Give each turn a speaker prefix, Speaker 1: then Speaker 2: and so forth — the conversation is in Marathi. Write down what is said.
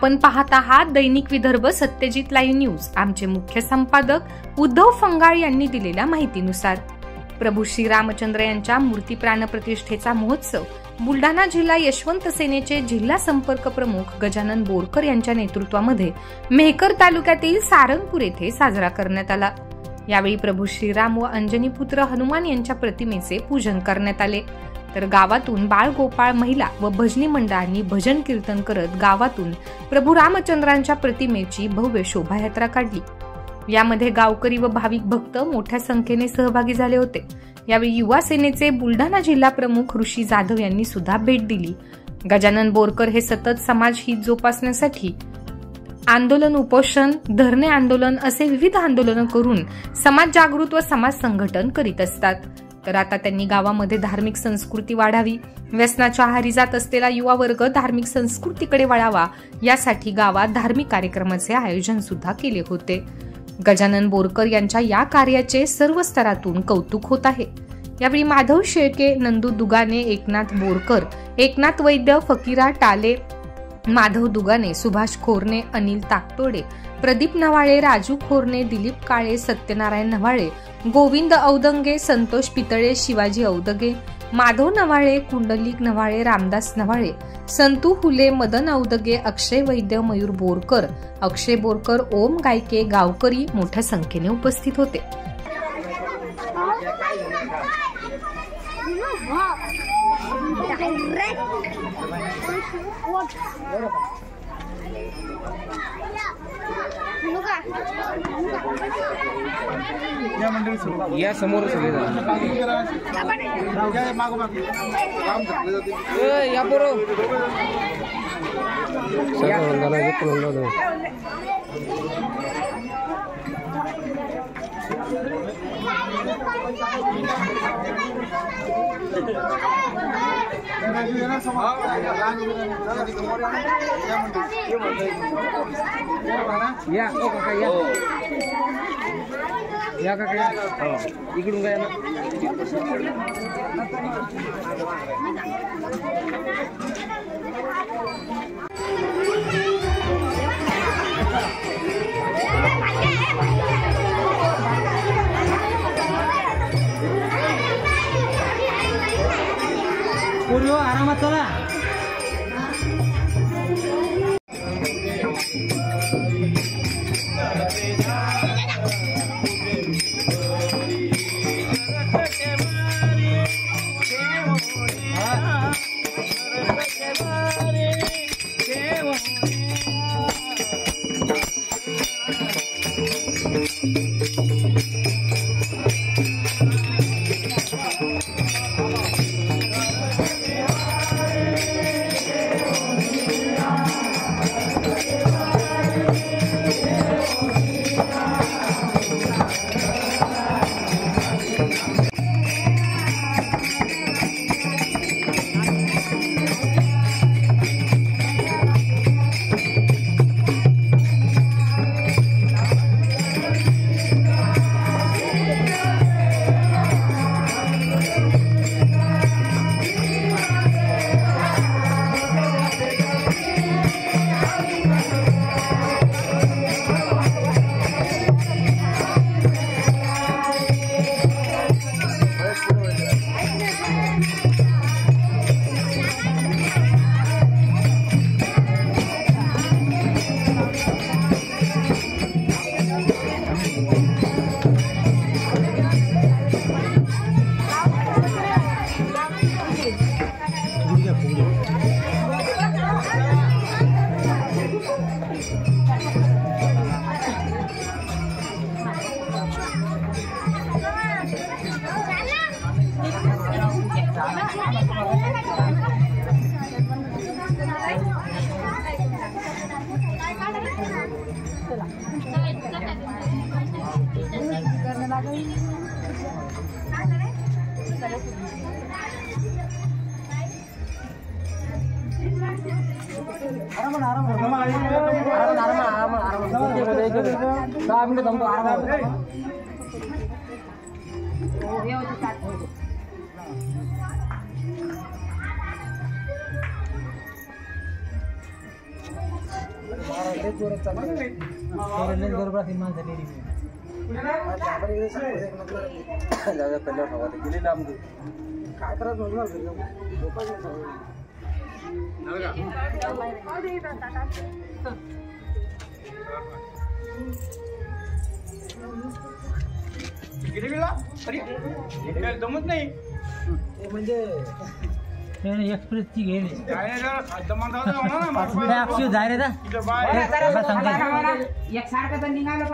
Speaker 1: आपण पाहत आहात दैनिक विदर्भ सत्यजित लाईव्ह न्यूज। आमचे मुख्य संपादक उद्धव फंगाळ यांनी दिलेल्या माहितीनुसार प्रभू श्री रामचंद्र यांच्या मूर्ती प्राण प्रतिष्ठेचा महोत्सव बुलढाणा जिल्हा यशवंत सेनेचे जिल्हा संपर्क प्रमुख गजानन बोरकर यांच्या नेतृत्वामध्ये मेहकर तालुक्यातील सारंगपूर येथे साजरा करण्यात आला। यावेळी प्रभू श्रीराम व अंजनी पुत्र हनुमान यांच्या प्रतिमेचे पूजन करण्यात आले। तर गावातून बाळ गोपाळ महिला व भजनी मंडळांनी भजन कीर्तन करत गावातून प्रभू रामचंद्रांच्या प्रतिमेची भव्य शोभायात्रा काढली। यामध्ये गावकरी व भाविक भक्त मोठ्या संख्येने सहभागी झाले होते। यावेळी युवा सेनेचे बुलढाणा जिल्हा प्रमुख ऋषी जाधव यांनी सुद्धा भेट दिली। गजानन बोरकर हे सतत समाज हित जोपासण्यासाठी आंदोलन, उपोषण, धरणे आंदोलन असे विविध आंदोलन करून समाज जागृत व समाज संघटन करीत असतात। तर आता त्यांनी गावामध्ये धार्मिक संस्कृती वाढावी, व्यसनाच्या आहारी जात असलेला युवा वर्ग धार्मिक संस्कृतीकडे वळावा यासाठी गावात धार्मिक कार्यक्रमाचे आयोजन सुद्धा केले होते। गजानन बोरकर यांच्या या कार्याचे सर्व स्तरातून कौतुक होत आहे। यावेळी माधव शेळके, नंदू दुगाने, एकनाथ बोरकर, एकनाथ वैद्य, फकीरा टाले, माधव दुगाने, सुभाष खोरणे, अनिल ताकतोडे, प्रदीप नवाळे, राजू खोरणे, दिलीप काळे, सत्यनारायण नवाळे, गोविंद औदंगे, संतोष पितळे, शिवाजी औदगे, माधव नवाळे, कुंडलिक नवाळे, रामदास नवाळे, संतू हुले, मदन औदगे, अक्षय वैद्य, मयूर बोरकर, अक्षय बोरकर, ओम गायके, गावकरी मोठ्या संख्येने उपस्थित होते।
Speaker 2: या समोर सगळे या बरो या काका या काका इकडून काय ना पूर्व आरामात चला।
Speaker 3: जमत नाही
Speaker 2: म्हणजे एक्सप्रेसची घेणे एकसारखं तर निघालं